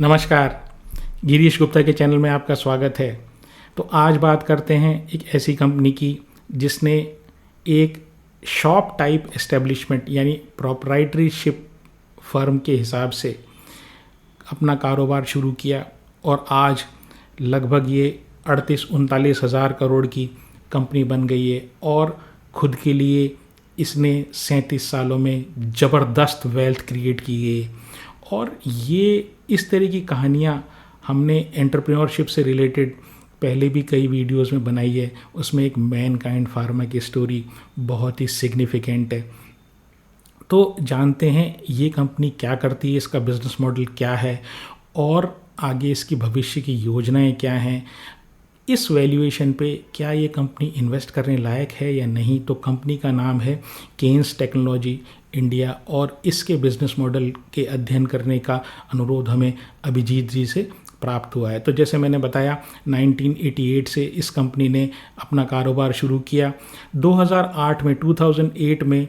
नमस्कार, गिरीश गुप्ता के चैनल में आपका स्वागत है। तो आज बात करते हैं एक ऐसी कंपनी की जिसने एक शॉप टाइप एस्टेब्लिशमेंट यानी प्रोप्राइटरीशिप फर्म के हिसाब से अपना कारोबार शुरू किया और आज लगभग ये 38-39 हज़ार करोड़ की कंपनी बन गई है और खुद के लिए इसने 37 सालों में ज़बरदस्त वेल्थ क्रिएट की है। और ये इस तरह की कहानियाँ हमने एंटरप्रेन्योरशिप से रिलेटेड पहले भी कई वीडियोस में बनाई है। उसमें एक मैनकाइंड फार्मा की स्टोरी बहुत ही सिग्निफिकेंट है। तो जानते हैं ये कंपनी क्या करती है, इसका बिजनेस मॉडल क्या है और आगे इसकी भविष्य की योजनाएं क्या हैं। इस वैल्यूएशन पे क्या ये कंपनी इन्वेस्ट करने लायक है या नहीं। तो कंपनी का नाम है केन्स टेक्नोलॉजी इंडिया और इसके बिजनेस मॉडल के अध्ययन करने का अनुरोध हमें अभिजीत जी से प्राप्त हुआ है। तो जैसे मैंने बताया 1988 से इस कंपनी ने अपना कारोबार शुरू किया। 2008 में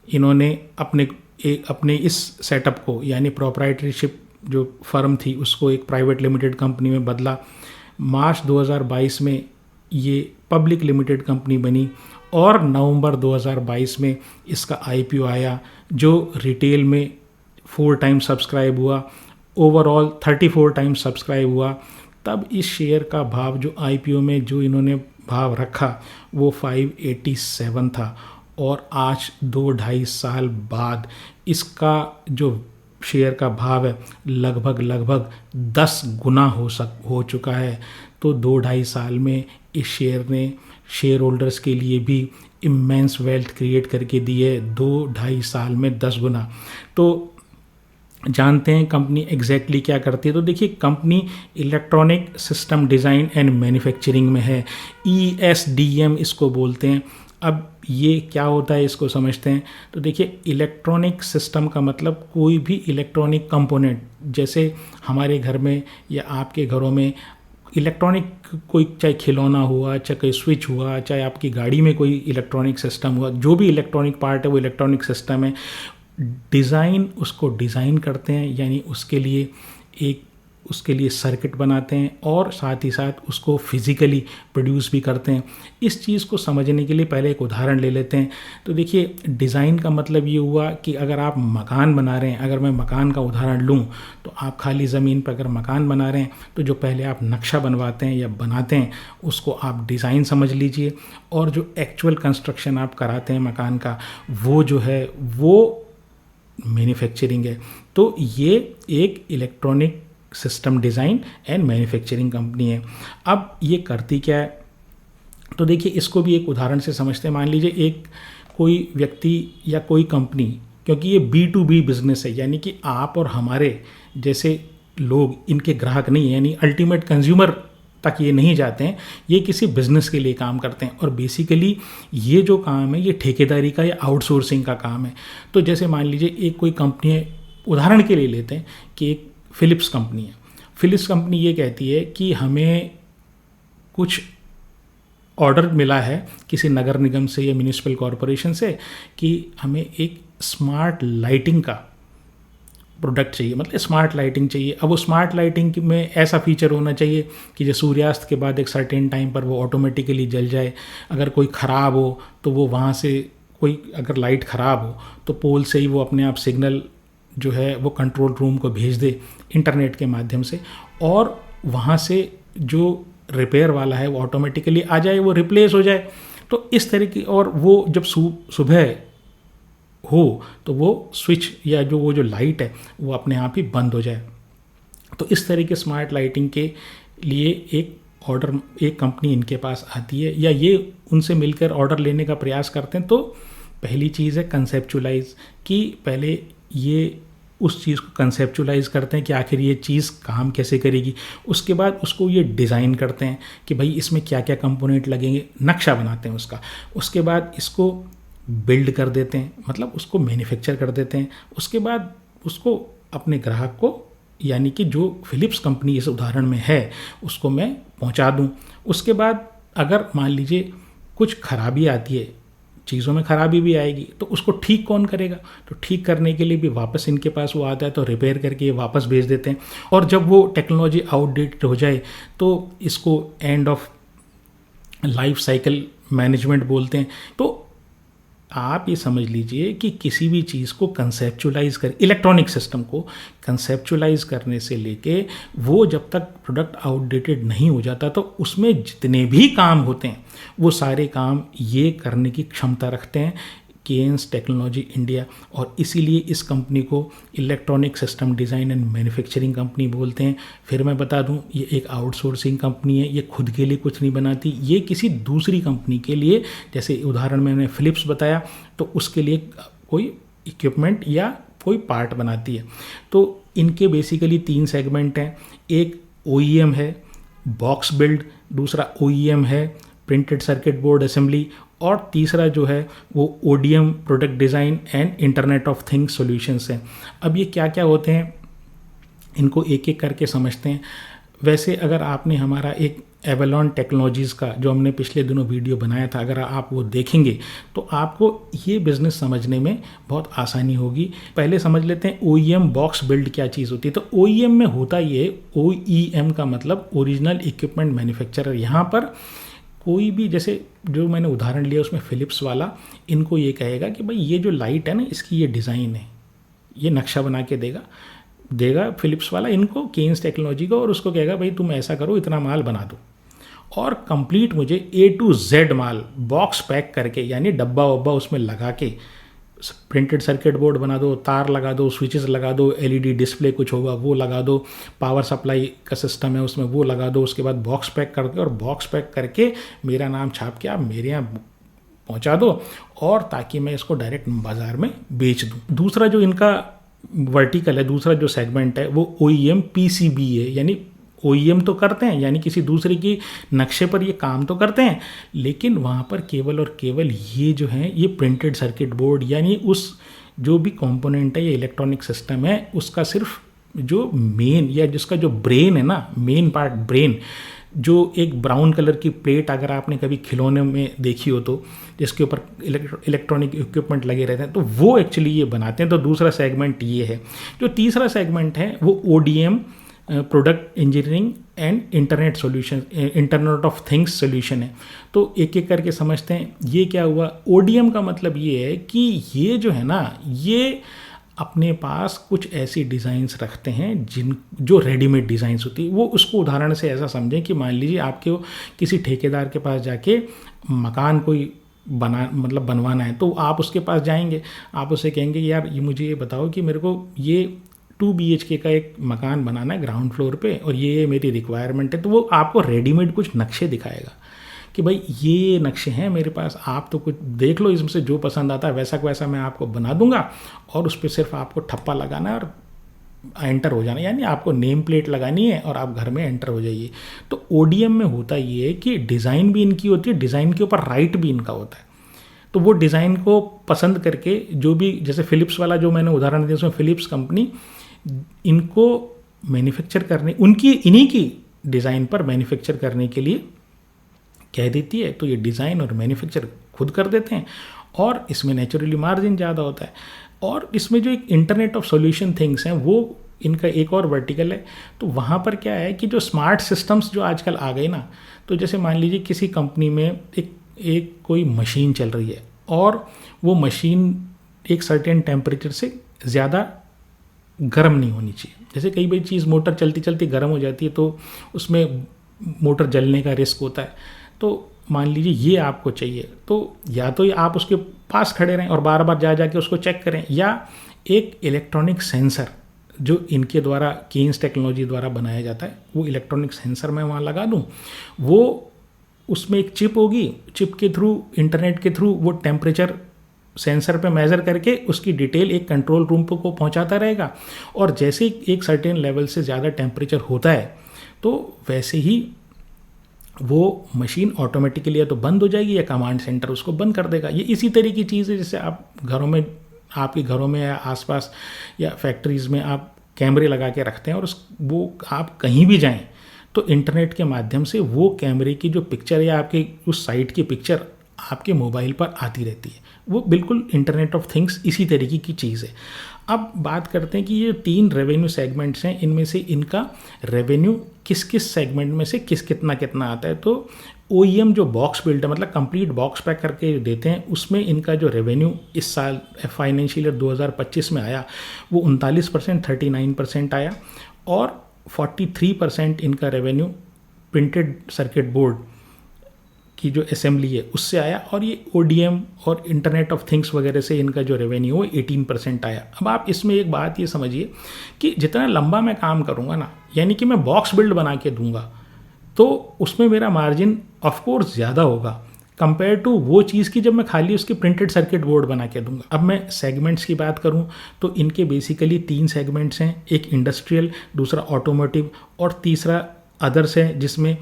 इन्होंने अपने इस सेटअप को यानी प्रोप्राइटरीशिप जो फर्म थी उसको एक प्राइवेट लिमिटेड कंपनी में बदला। मार्च 2022 में ये पब्लिक लिमिटेड कंपनी बनी और नवंबर 2022 में इसका आईपीओ आया जो रिटेल में 4 टाइम्स सब्सक्राइब हुआ, ओवरऑल 34 टाइम्स सब्सक्राइब हुआ। तब इस शेयर का भाव जो आईपीओ में जो इन्होंने भाव रखा वो 587 था और आज 2-2.5 साल बाद इसका जो शेयर का भाव है लगभग 10 गुना हो चुका है। तो 2-2.5 साल में इस शेयर ने शेयर होल्डर्स के लिए भी इमेंस वेल्थ क्रिएट करके दी है। 2-2.5 साल में 10 गुना। तो जानते हैं कंपनी एग्जैक्टली क्या करती है। तो देखिए company electronic system design and manufacturing में है। ESDM इसको बोलते हैं। अब ये क्या होता है इसको समझते हैं। तो देखिए इलेक्ट्रॉनिक सिस्टम का मतलब कोई भी इलेक्ट्रॉनिक कंपोनेंट, जैसे हमारे घर में या आपके घरों में इलेक्ट्रॉनिक कोई चाहे खिलौना हुआ, चाहे कोई स्विच हुआ, चाहे आपकी गाड़ी में कोई इलेक्ट्रॉनिक सिस्टम हुआ, जो भी इलेक्ट्रॉनिक पार्ट है वो इलेक्ट्रॉनिक सिस्टम है। डिज़ाइन उसको डिज़ाइन करते हैं यानी उसके लिए सर्किट बनाते हैं और साथ ही साथ उसको फिज़िकली प्रोड्यूस भी करते हैं। इस चीज़ को समझने के लिए पहले एक उदाहरण ले लेते हैं। तो देखिए डिज़ाइन का मतलब ये हुआ कि अगर आप मकान बना रहे हैं, अगर मैं मकान का उदाहरण लूँ तो आप खाली ज़मीन पर अगर मकान बना रहे हैं तो जो पहले आप नक्शा बनवाते हैं या बनाते हैं उसको आप डिज़ाइन समझ लीजिए और जो एक्चुअल कंस्ट्रक्शन आप कराते हैं मकान का वो जो है वो मैन्युफैक्चरिंग है। तो ये एक electronic system design and manufacturing company है। अब ये करती क्या है तो देखिए इसको भी एक उदाहरण से समझते हैं। मान लीजिए एक कोई व्यक्ति या कोई कंपनी, क्योंकि ये B2B बिजनेस है यानी कि आप और हमारे जैसे लोग इनके ग्राहक नहीं है, यानी अल्टीमेट कंज्यूमर तक ये नहीं जाते हैं, ये किसी बिजनेस के लिए काम करते हैं। और बेसिकली ये जो काम है ये ठेकेदारी का या आउटसोर्सिंग का काम है। तो जैसे मान लीजिए एक कोई कंपनी है, उदाहरण के लिए लेते हैं कि एक फिलिप्स कंपनी है। फिलिप्स कंपनी ये कहती है कि हमें कुछ ऑर्डर मिला है किसी नगर निगम से या म्यूनिसिपल कॉरपोरेशन से कि हमें एक स्मार्ट लाइटिंग का प्रोडक्ट चाहिए, मतलब स्मार्ट लाइटिंग चाहिए। अब वो स्मार्ट लाइटिंग में ऐसा फीचर होना चाहिए कि जो सूर्यास्त के बाद एक सर्टेन टाइम पर वो ऑटोमेटिकली जल जाए। अगर कोई ख़राब हो तो वो वहाँ से अगर लाइट ख़राब हो तो पोल से ही वो अपने आप सिग्नल जो है वो कंट्रोल रूम को भेज दे इंटरनेट के माध्यम से और वहाँ से जो रिपेयर वाला है वो ऑटोमेटिकली आ जाए, वो रिप्लेस हो जाए। तो इस तरह की, और वो जब सुबह हो तो वो स्विच या वो जो लाइट है वो अपने आप ही बंद हो जाए। तो इस तरह के स्मार्ट लाइटिंग के लिए एक कंपनी इनके पास आती है या ये उनसे मिलकर ऑर्डर लेने का प्रयास करते हैं। तो पहली चीज़ है कंसेप्चुलाइज, कि पहले ये उस चीज़ को कंसेप्चुलाइज करते हैं कि आखिर ये चीज़ काम कैसे करेगी। उसके बाद उसको ये डिज़ाइन करते हैं कि भाई इसमें क्या क्या कंपोनेंट लगेंगे, नक्शा बनाते हैं उसका। उसके बाद इसको बिल्ड कर देते हैं, मतलब उसको मैन्युफैक्चर कर देते हैं। उसके बाद उसको अपने ग्राहक को, यानी कि जो फिलिप्स कंपनी इस उदाहरण में है, उसको मैं पहुंचा दूं। उसके बाद अगर मान लीजिए कुछ खराबी आती है, चीज़ों में खराबी भी आएगी, तो उसको ठीक कौन करेगा? तो ठीक करने के लिए भी वापस इनके पास वो आता है, तो रिपेयर करके ये वापस भेज देते हैं। और जब वो टेक्नोलॉजी आउटडेटेड हो जाए तो इसको end of life cycle management बोलते हैं। तो आप ये समझ लीजिए कि किसी भी चीज़ को कंसेप्चुलाइज कर, इलेक्ट्रॉनिक सिस्टम को कंसेप्चुलाइज करने से लेके वो जब तक प्रोडक्ट आउटडेटेड नहीं हो जाता, तो उसमें जितने भी काम होते हैं वो सारे काम ये करने की क्षमता रखते हैं केन्स टेक्नोलॉजी इंडिया। और इसीलिए इस कंपनी को electronic system design and manufacturing company बोलते हैं। फिर मैं बता दूं, ये एक आउटसोर्सिंग कंपनी है, ये खुद के लिए कुछ नहीं बनाती, ये किसी दूसरी कंपनी के लिए, जैसे उदाहरण में मैंने फिलिप्स बताया, तो उसके लिए कोई इक्विपमेंट या कोई पार्ट बनाती है। तो इनके बेसिकली 3 सेगमेंट हैं। एक OEM है, बॉक्स बिल्ड, दूसरा OEM है, प्रिंटेड सर्किट बोर्ड असेंबली, और तीसरा जो है वो ODM, product design and internet of things solutions हैं। अब ये क्या क्या होते हैं इनको एक एक करके समझते हैं। वैसे अगर आपने हमारा एक एवलॉन टेक्नोलॉजीज़ का जो हमने पिछले दिनों वीडियो बनाया था, अगर आप वो देखेंगे तो आपको ये बिज़नेस समझने में बहुत आसानी होगी। पहले समझ लेते हैं OEM बॉक्स बिल्ड क्या चीज़ होती है। तो OEM में होता ये, OEM का मतलब ओरिजिनल इक्विपमेंट मैन्युफैक्चरर। यहाँ पर कोई भी, जैसे जो मैंने उदाहरण लिया उसमें फिलिप्स वाला, इनको ये कहेगा कि भाई ये जो लाइट है ना, इसकी ये डिज़ाइन है, ये नक्शा बना के देगा फिलिप्स वाला इनको, केन्स टेक्नोलॉजी को, और उसको कहेगा भाई तुम ऐसा करो, इतना माल बना दो और कंप्लीट मुझे A to Z mall box pack करके, यानी डब्बा वब्बा उसमें लगा के, प्रिंटेड सर्किट बोर्ड बना दो, तार लगा दो, स्विचेस लगा दो, LED डिस्प्ले कुछ होगा वो लगा दो, पावर सप्लाई का सिस्टम है उसमें वो लगा दो, उसके बाद बॉक्स पैक करके, और बॉक्स पैक करके मेरा नाम छाप के आप मेरे यहाँ पहुँचा दो, और ताकि मैं इसको डायरेक्ट बाज़ार में बेच दूँ। दूसरा जो इनका वर्टिकल है, दूसरा जो सेगमेंट है वो OEM PCB है, यानी OEM तो करते हैं, यानी किसी दूसरे की नक्शे पर ये काम तो करते हैं, लेकिन वहाँ पर केवल और केवल ये जो है ये प्रिंटेड सर्किट बोर्ड, यानी उस जो भी कंपोनेंट है, ये इलेक्ट्रॉनिक सिस्टम है, उसका सिर्फ जो मेन या जिसका जो ब्रेन है ना, मेन पार्ट ब्रेन, जो एक ब्राउन कलर की प्लेट अगर आपने कभी खिलौने में देखी हो तो, जिसके ऊपर इलेक्ट्रॉनिक इक्विपमेंट लगे रहते हैं, तो वो एक्चुअली ये बनाते हैं। तो दूसरा सेगमेंट ये है। जो तीसरा सेगमेंट है वो ODM, product engineering and internet solution, internet of things solution है। तो एक एक करके समझते हैं। ये क्या हुआ? ODM का मतलब ये है कि ये जो है ना, ये अपने पास कुछ ऐसी डिज़ाइंस रखते हैं जो रेडीमेड डिज़ाइंस होती है। वो उसको उदाहरण से ऐसा समझें कि मान लीजिए आपके किसी ठेकेदार के पास जाके मकान कोई बनवाना है, तो आप उसके पास जाएंगे, आप उससे कहेंगे यार ये मुझे ये बताओ कि मेरे को ये 2 BHK का एक मकान बनाना है ग्राउंड फ्लोर पे, और ये मेरी रिक्वायरमेंट है। तो वो आपको रेडीमेड कुछ नक्शे दिखाएगा कि भाई ये नक्शे हैं मेरे पास, आप तो कुछ देख लो, इसमें से जो पसंद आता है वैसा को वैसा मैं आपको बना दूंगा, और उस पर सिर्फ आपको ठप्पा लगाना है और एंटर हो जाना, यानी आपको नेम प्लेट लगानी है और आप घर में एंटर हो जाइए। तो ODM में होता ये है कि डिज़ाइन भी इनकी होती है, डिज़ाइन के ऊपर राइट भी इनका होता है। तो वो डिज़ाइन को पसंद करके जो भी, जैसे फिलिप्स वाला जो मैंने उदाहरण दिया, उसमें फिलिप्स कंपनी इनको मैन्युफैक्चर करने, उनकी इन्हीं की डिज़ाइन पर मैन्युफैक्चर करने के लिए कह देती है, तो ये डिज़ाइन और मैन्युफैक्चर खुद कर देते हैं, और इसमें नेचुरली मार्जिन ज़्यादा होता है। और इसमें जो एक इंटरनेट ऑफ सॉल्यूशन थिंग्स हैं, वो इनका एक और वर्टिकल है। तो वहाँ पर क्या है कि जो स्मार्ट सिस्टम्स जो आजकल आ गए ना, तो जैसे मान लीजिए किसी कंपनी में एक कोई मशीन चल रही है, और वो मशीन एक सर्टेन टेम्परेचर से ज़्यादा गर्म नहीं होनी चाहिए। जैसे कई बार चीज़ मोटर चलती चलती गर्म हो जाती है, तो उसमें मोटर जलने का रिस्क होता है। तो मान लीजिए ये आपको चाहिए, तो या तो आप उसके पास खड़े रहें और बार बार जा के उसको चेक करें, या एक इलेक्ट्रॉनिक सेंसर जो इनके द्वारा, केन्स टेक्नोलॉजी द्वारा बनाया जाता है, वो इलेक्ट्रॉनिक सेंसर मैं वहाँ लगा दूँ। वो उसमें एक चिप होगी, चिप के थ्रू, इंटरनेट के थ्रू वो टेम्परेचर सेंसर पे मेज़र करके उसकी डिटेल एक कंट्रोल रूम को पहुंचाता रहेगा, और जैसे एक सर्टेन लेवल से ज़्यादा टेम्परेचर होता है, तो वैसे ही वो मशीन ऑटोमेटिकली या तो बंद हो जाएगी या कमांड सेंटर उसको बंद कर देगा। ये इसी तरह की चीज़ है जैसे आप घरों में, आपके घरों में या आसपास या फैक्ट्रीज़ में आप कैमरे लगा के रखते हैं, और वो आप कहीं भी जाएं तो इंटरनेट के माध्यम से वो कैमरे की जो पिक्चर या आपके उस साइट की पिक्चर आपके मोबाइल पर आती रहती है। वो बिल्कुल इंटरनेट ऑफ थिंग्स इसी तरीके की चीज़ है। अब बात करते हैं कि ये 3 रेवेन्यू सेगमेंट्स हैं, इनमें से इनका रेवेन्यू किस किस सेगमेंट में से कितना कितना आता है। तो OEM जो बॉक्स बिल्डर मतलब कंप्लीट बॉक्स पैक करके देते हैं, उसमें इनका जो रेवेन्यू इस साल फाइनेंशियल ईयर 2025 में आया वो 39%, 39% आया। और 43% इनका रेवेन्यू प्रिंटेड सर्किट बोर्ड की जो असेंबली है उससे आया। और ये ODM और इंटरनेट ऑफ थिंग्स वगैरह से इनका जो रेवेन्यू वो 18% आया। अब आप इसमें एक बात ये समझिए कि जितना लंबा मैं काम करूँगा ना, यानी कि मैं बॉक्स बिल्ड बना के दूंगा, तो उसमें मेरा मार्जिन ऑफकोर्स ज़्यादा होगा कंपेयर टू वो चीज़ की जब मैं खाली उसकी प्रिंटेड सर्किट बोर्ड बना के दूंगा। अब मैं सेगमेंट्स की बात करूं तो इनके बेसिकली 3 सेगमेंट्स हैं, एक इंडस्ट्रियल, दूसरा ऑटोमोटिव और तीसरा अदर्स है, जिसमें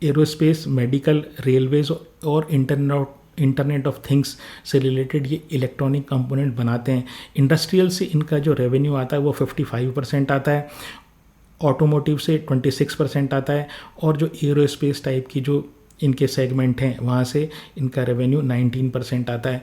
एरोस्पेस, मेडिकल, रेलवेज और इंटरनेट ऑफ थिंग्स से रिलेटेड ये इलेक्ट्रॉनिक कंपोनेंट बनाते हैं। इंडस्ट्रियल से इनका जो रेवेन्यू आता है वो 55% आता है, ऑटोमोटिव से 26% आता है, और जो एरोस्पेस टाइप की जो इनके सेगमेंट हैं वहाँ से इनका रेवेन्यू 19% आता है।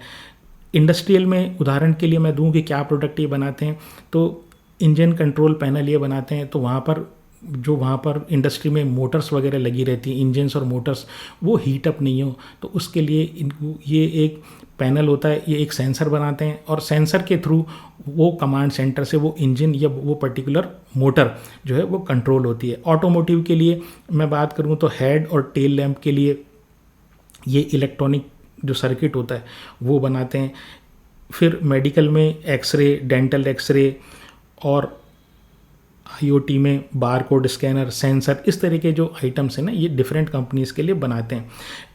इंडस्ट्रियल में उदाहरण के लिए मैं दूं कि क्या प्रोडक्ट ये बनाते हैं, तो इंजन कंट्रोल पैनल ये बनाते हैं। तो वहाँ पर इंडस्ट्री में मोटर्स वगैरह लगी रहती हैं, इंजन्स और मोटर्स, वो हीट अप नहीं हो तो उसके लिए इनको ये एक पैनल होता है, ये एक सेंसर बनाते हैं, और सेंसर के थ्रू वो कमांड सेंटर से वो इंजन या वो पर्टिकुलर मोटर जो है वो कंट्रोल होती है। ऑटोमोटिव के लिए मैं बात करूँ तो हेड और टेल लैंप के लिए ये इलेक्ट्रॉनिक जो सर्किट होता है वो बनाते हैं। फिर मेडिकल में एक्सरे, डेंटल एक्सरे, और IoT में बार कोड स्कैनर, सेंसर, इस तरह के जो आइटम्स हैं ना, ये डिफरेंट कंपनीज़ के लिए बनाते हैं।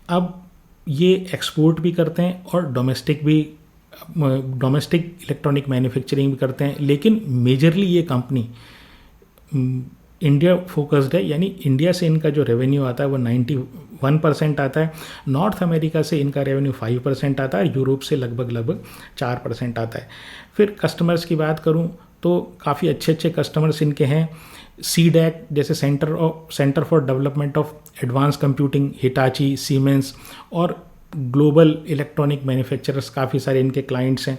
अब ये एक्सपोर्ट भी करते हैं और डोमेस्टिक इलेक्ट्रॉनिक मैन्युफैक्चरिंग भी करते हैं, लेकिन मेजरली ये कंपनी इंडिया फोकस्ड है, यानी इंडिया से इनका जो रेवेन्यू आता है वो 91% आता है, नॉर्थ अमेरिका से इनका रेवेन्यू 5% आता है, यूरोप से लगभग 4% आता है। फिर कस्टमर्स की बात करूं तो काफ़ी अच्छे कस्टमर्स इनके हैं। CDAC जैसे centre for development of advance computing, Hitachi, siemens और ग्लोबल इलेक्ट्रॉनिक मैन्युफैक्चरर्स, काफ़ी सारे इनके क्लाइंट्स हैं।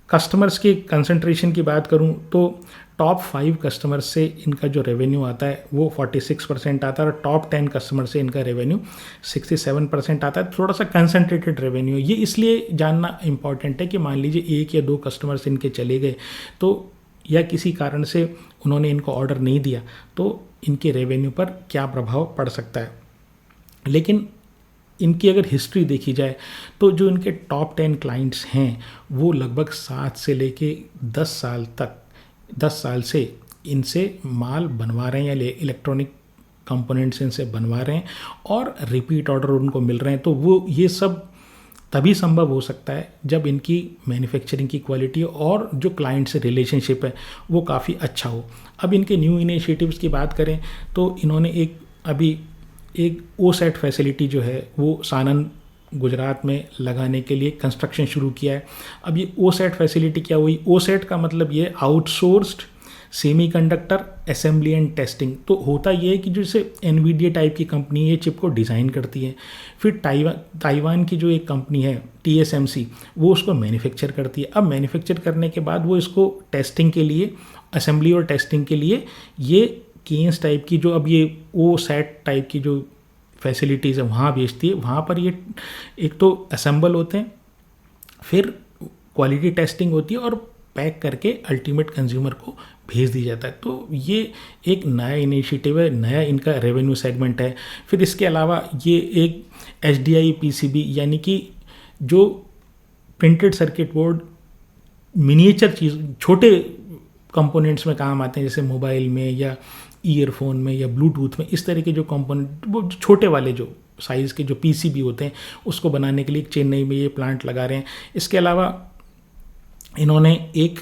कस्टमर्स की कंसंट्रेशन की बात करूं तो टॉप 5 कस्टमर्स से इनका जो रेवेन्यू आता है वो 46% आता है, और टॉप 10 कस्टमर से इनका रेवेन्यू 67% आता है। थोड़ा सा कंसंट्रेटेड रेवेन्यू है। ये इसलिए जानना इंपॉर्टेंट है कि मान लीजिए 1 या 2 कस्टमर्स इनके चले गए तो, या किसी कारण से उन्होंने इनको ऑर्डर नहीं दिया, तो इनके रेवेन्यू पर क्या प्रभाव पड़ सकता है। लेकिन इनकी अगर हिस्ट्री देखी जाए तो जो इनके टॉप 10 क्लाइंट्स हैं वो लगभग 7 से लेके 10 साल से इनसे माल बनवा रहे हैं, या इलेक्ट्रॉनिक कंपोनेंट्स इनसे बनवा रहे हैं, और रिपीट ऑर्डर उनको मिल रहे हैं। तो वो ये सब तभी संभव हो सकता है जब इनकी मैन्युफैक्चरिंग की क्वालिटी और जो क्लाइंट से रिलेशनशिप है वो काफ़ी अच्छा हो। अब इनके न्यू इनिशिएटिव्स की बात करें तो इन्होंने एक OSAT फैसिलिटी जो है वो सानन गुजरात में लगाने के लिए कंस्ट्रक्शन शुरू किया है। अब ये OSAT फैसिलिटी क्या हुई, OSAT का मतलब ये outsourced semiconductor assembly and testing. तो होता ये है कि जैसे NVIDIA टाइप की कंपनी ये चिप को डिज़ाइन करती है, फिर ताइवान की जो एक कंपनी है TSMC वो उसको मैन्युफैक्चर करती है। अब मैन्युफैक्चर करने के बाद वो इसको टेस्टिंग के लिए, असेंबली और टेस्टिंग के लिए ये केन्स टाइप की जो अब ये OSAT टाइप की जो फैसिलिटीज़ है वहाँ बेचती है। वहाँ पर ये एक तो असेंबल होते हैं, फिर क्वालिटी टेस्टिंग होती है, और पैक करके अल्टीमेट कंज्यूमर को भेज दी जाता है। तो ये एक नया इनिशिएटिव है, नया इनका रेवेन्यू सेगमेंट है। फिर इसके अलावा ये एक HDI PCB यानी कि जो प्रिंटेड सर्किट बोर्ड मिनिएचर चीज़, छोटे कंपोनेंट्स में काम आते हैं, जैसे मोबाइल में या ईयरफोन में या ब्लूटूथ में, इस तरह के जो कंपोनेंट, वो छोटे वाले जो साइज़ के जो PCB होते हैं उसको बनाने के लिए चेन्नई में ये प्लांट लगा रहे हैं। इसके अलावा इन्होंने एक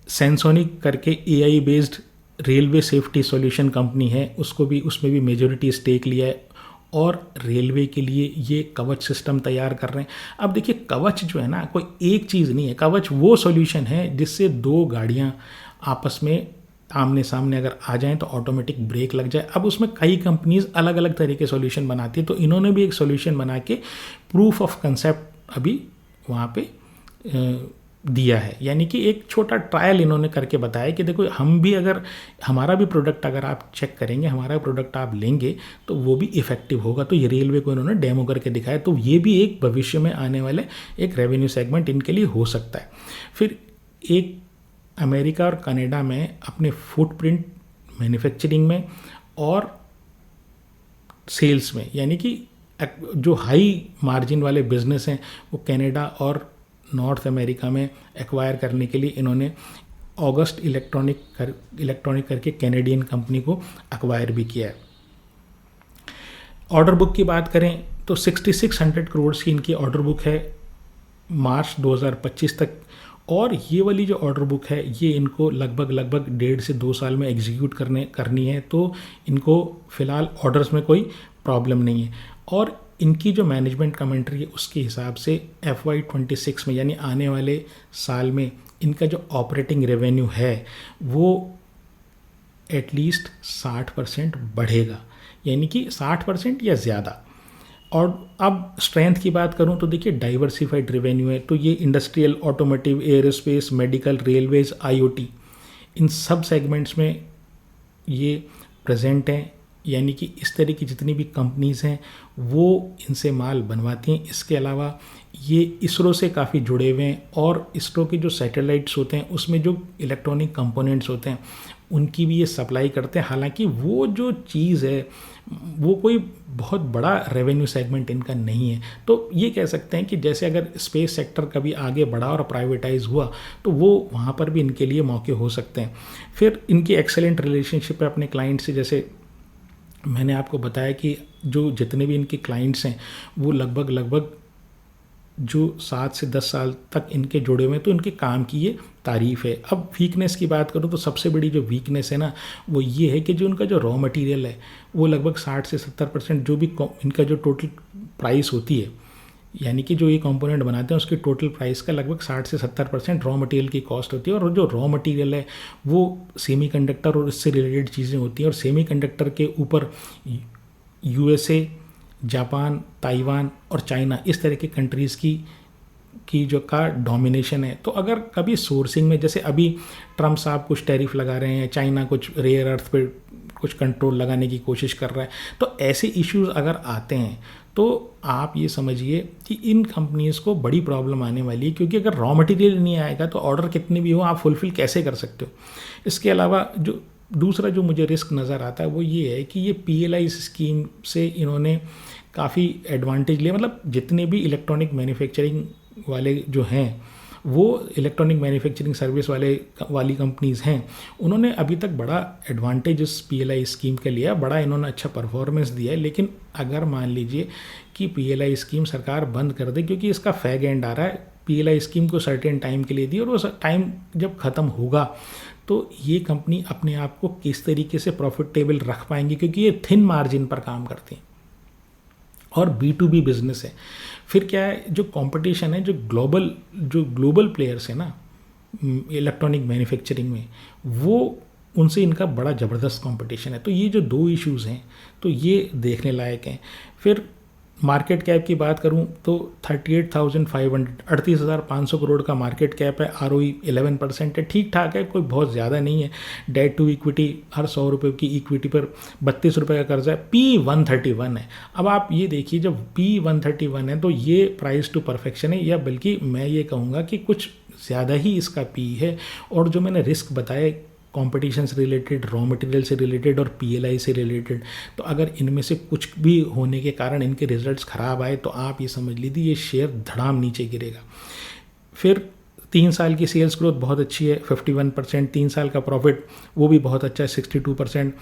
सेंसोनिक करके AI based railway safety solution company है, उसमें भी मेजॉरिटी स्टेक लिया है, और रेलवे के लिए ये कवच सिस्टम तैयार कर रहे हैं। अब देखिए कवच जो है ना, कोई एक चीज़ नहीं है, कवच वो सॉल्यूशन है जिससे 2 गाड़ियाँ आपस में आमने सामने अगर आ जाएं तो ऑटोमेटिक ब्रेक लग जाए। अब उसमें कई कंपनीज अलग अलग तरह के सॉल्यूशन बनाती है, तो इन्होंने भी एक सॉल्यूशन बना के प्रूफ ऑफ कंसेप्ट अभी वहाँ पे दिया है, यानी कि एक छोटा ट्रायल इन्होंने करके बताया कि देखो हम भी अगर हमारा भी प्रोडक्ट अगर आप चेक करेंगे, हमारा प्रोडक्ट आप लेंगे तो वो भी इफेक्टिव होगा। तो ये रेलवे को इन्होंने डेमो करके दिखाया, तो ये भी एक भविष्य में आने वाले एक रेवेन्यू सेगमेंट इनके लिए हो सकता है। फिर एक अमेरिका और कनाडा में अपने फुटप्रिंट मैन्युफैक्चरिंग में और सेल्स में, यानी कि जो हाई मार्जिन वाले बिजनेस हैं वो कनाडा और नॉर्थ अमेरिका में एक्वायर करने के लिए इन्होंने ऑगस्ट इलेक्ट्रॉनिक करके कैनेडियन कंपनी को एक्वायर भी किया है। ऑर्डर बुक की बात करें तो 6600 करोड़ की इनकी ऑर्डर बुक है मार्च 2025 तक, और ये वाली जो ऑर्डर बुक है ये इनको लगभग 1.5 से 2 साल में एग्जीक्यूट करनी है, तो इनको फ़िलहाल ऑर्डर्स में कोई प्रॉब्लम नहीं है। और इनकी जो मैनेजमेंट कमेंट्री है उसके हिसाब से FY26 में यानी आने वाले साल में इनका जो ऑपरेटिंग रेवेन्यू है वो एटलीस्ट 60% बढ़ेगा, यानी कि 60% या ज़्यादा। और अब स्ट्रेंथ की बात करूं तो देखिए डाइवर्सिफाइड रेवेन्यू है, तो ये industrial, automotive, aerospace, medical, railways, IoT इन सब सेगमेंट्स में ये प्रेजेंट हैं, यानी कि इस तरह की जितनी भी कंपनीज़ हैं वो इनसे माल बनवाती हैं। इसके अलावा ये इसरो से काफ़ी जुड़े हुए हैं, और इसरो के जो सैटेलाइट्स होते हैं उसमें जो इलेक्ट्रॉनिक कंपोनेंट्स होते हैं उनकी भी ये सप्लाई करते हैं। हालांकि वो जो चीज़ है वो कोई बहुत बड़ा रेवेन्यू सेगमेंट इनका नहीं है। तो ये कह सकते हैं कि जैसे अगर स्पेस सेक्टर कभी आगे बढ़ा और प्राइवेटाइज हुआ तो वो वहाँ पर भी इनके लिए मौके हो सकते हैं। फिर इनकी एक्सेलेंट रिलेशनशिप है अपने क्लाइंट से, जैसे मैंने आपको बताया कि जो जितने भी इनके क्लाइंट्स हैं वो लगभग जो 7 से 10 साल तक इनके जुड़े हुए हैं, तो इनके काम की ये तारीफ़ है। अब वीकनेस की बात करूँ तो सबसे बड़ी जो वीकनेस है ना वो ये है कि जो उनका जो रॉ मटेरियल है वो लगभग 60 से 70% जो भी इनका जो टोटल प्राइस होती है, यानी कि जो ये कंपोनेंट बनाते हैं उसकी टोटल प्राइस का लगभग 60 से 70% रॉ मटेरियल की कॉस्ट होती है। और जो रॉ मटेरियल है वो सेमीकंडक्टर और इससे रिलेटेड चीज़ें होती हैं, और सेमीकंडक्टर के ऊपर USA, जापान, ताइवान और चाइना इस तरह के कंट्रीज़ की जो का डोमिनेशन है। तो अगर कभी सोर्सिंग में, जैसे अभी ट्रम्प साहब कुछ टैरिफ लगा रहे हैं, चाइना कुछ रेयर अर्थ पे कुछ कंट्रोल लगाने की कोशिश कर रहा है, तो ऐसे इश्यूज अगर आते हैं तो आप ये समझिए कि इन कंपनीज़ को बड़ी प्रॉब्लम आने वाली है, क्योंकि अगर रॉ मटेरियल नहीं आएगा तो ऑर्डर कितने भी हो आप फुलफिल कैसे कर सकते हो। इसके अलावा जो दूसरा जो मुझे रिस्क नज़र आता है वो ये है कि ये PLI स्कीम से इन्होंने काफ़ी एडवांटेज लिया। मतलब जितने भी इलेक्ट्रॉनिक मैन्युफैक्चरिंग वाले जो हैं वो इलेक्ट्रॉनिक मैन्युफैक्चरिंग सर्विस वाली कंपनीज़ हैं, उन्होंने अभी तक बड़ा एडवांटेज इस PLI स्कीम के लिया, बड़ा इन्होंने अच्छा परफॉर्मेंस दिया है। लेकिन अगर मान लीजिए कि PLI स्कीम सरकार बंद कर दे, क्योंकि इसका फैग एंड आ रहा है, PLI स्कीम को सर्टेन टाइम के लिए दी और वो टाइम जब ख़त्म होगा तो ये कंपनी अपने आप को किस तरीके से प्रॉफिटेबल रख पाएंगी, क्योंकि ये थिन मार्जिन पर काम करती हैं और B2B बिजनेस है। फिर क्या है, जो कंपटीशन है, जो ग्लोबल प्लेयर्स है ना इलेक्ट्रॉनिक मैन्युफैक्चरिंग में, वो उनसे इनका बड़ा ज़बरदस्त कंपटीशन है। तो ये जो दो इश्यूज़ हैं तो ये देखने लायक हैं। फिर मार्केट कैप की बात करूं तो 38,500 करोड़ का मार्केट कैप है। ROE 11% है, ठीक ठाक है, कोई बहुत ज़्यादा नहीं है। डेट टू इक्विटी, हर 100 रुपये की इक्विटी पर 32 रुपये का कर्जा है। P131 है। अब आप ये देखिए, जब P131 है तो ये प्राइस टू परफेक्शन है, या बल्कि मैं ये कहूँगा कि कुछ ज़्यादा ही इसका P है। और जो मैंने रिस्क बताए कंपटीशन से रिलेटेड, रॉ मटेरियल से रिलेटेड और PLI से रिलेटेड, तो अगर इनमें से कुछ भी होने के कारण इनके रिजल्ट्स ख़राब आए तो आप ये समझ लीजिए ये शेयर धड़ाम नीचे गिरेगा। फिर 3 साल की सेल्स ग्रोथ बहुत अच्छी है 51%, 3 साल का प्रॉफिट वो भी बहुत अच्छा है 62%।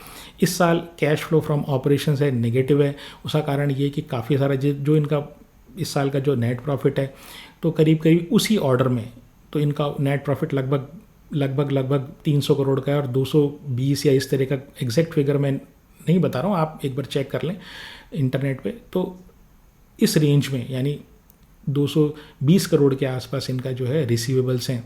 इस साल कैश फ्लो फ्रॉम ऑपरेशंस है नेगेटिव है, उसका कारण ये कि काफ़ी सारा जो इनका इस साल का जो नेट प्रॉफिट है तो करीब उसी ऑर्डर में, तो इनका नेट प्रॉफिट लगभग 300 करोड़ का है और 220 या इस तरह का एग्जैक्ट फिगर मैं नहीं बता रहा हूँ, आप एक बार चेक कर लें इंटरनेट पे। तो इस रेंज में यानी 220 करोड़ के आसपास इनका जो है रिसीवेबल्स हैं।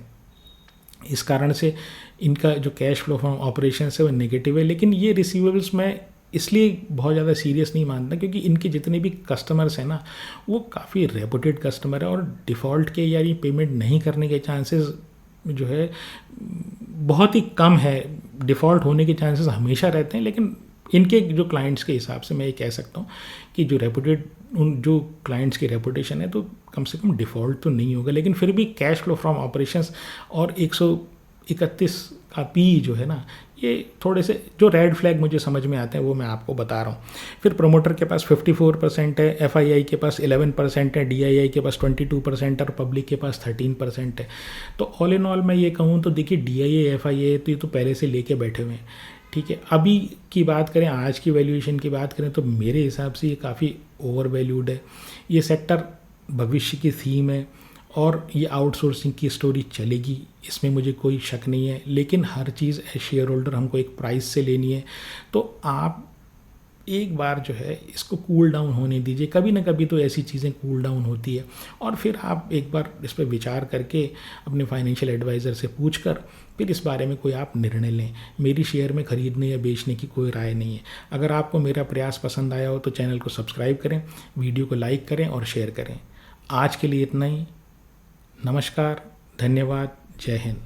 इस कारण से इनका जो कैश फ्लो फ्रॉम ऑपरेशन है वो नेगेटिव है। लेकिन ये रिसीवेबल्स मैं इसलिए बहुत ज़्यादा सीरियस नहीं मानता क्योंकि इनके जितने भी कस्टमर्स हैं ना वो काफ़ी रेपुटेड कस्टमर है, और डिफ़ॉल्ट के या ये पेमेंट नहीं करने के चांसेस जो है बहुत ही कम है। डिफ़ॉल्ट होने के चांसेस हमेशा रहते हैं, लेकिन इनके जो क्लाइंट्स के हिसाब से मैं ये कह सकता हूँ कि जो रेपुटेड उन जो क्लाइंट्स की रेपुटेशन है तो कम से कम डिफ़ॉल्ट तो नहीं होगा। लेकिन फिर भी कैश फ्लो फ्रॉम ऑपरेशंस और 131 का पी जो है ना, ये थोड़े से जो रेड फ्लैग मुझे समझ में आते हैं वो मैं आपको बता रहा हूँ। फिर प्रमोटर के पास 54% है, एफआईआई के पास 11% है, डीआईआई के पास 22% और पब्लिक के पास 13% है। तो ऑल इन ऑल मैं ये कहूँ तो देखिए डीआईए एफआईआई तो ये तो पहले से लेके बैठे हुए हैं, ठीक है। अभी की बात करें, आज की वैल्यूएशन की बात करें तो मेरे हिसाब से ये काफ़ी ओवर वैल्यूड है। ये सेक्टर भविष्य की थीम है और ये आउटसोर्सिंग की स्टोरी चलेगी, इसमें मुझे कोई शक नहीं है। लेकिन हर चीज़ एज शेयर होल्डर हमको एक प्राइस से लेनी है, तो आप एक बार जो है इसको कूल डाउन होने दीजिए। कभी ना कभी तो ऐसी चीज़ें कूल डाउन होती है, और फिर आप एक बार इस पर विचार करके अपने फाइनेंशियल एडवाइज़र से पूछ कर फिर इस बारे में कोई आप निर्णय लें। मेरी शेयर में ख़रीदने या बेचने की कोई राय नहीं है। अगर आपको मेरा प्रयास पसंद आया हो तो चैनल को सब्सक्राइब करें, वीडियो को लाइक करें और शेयर करें। आज के लिए इतना ही। नमस्कार, धन्यवाद, जय हिंद।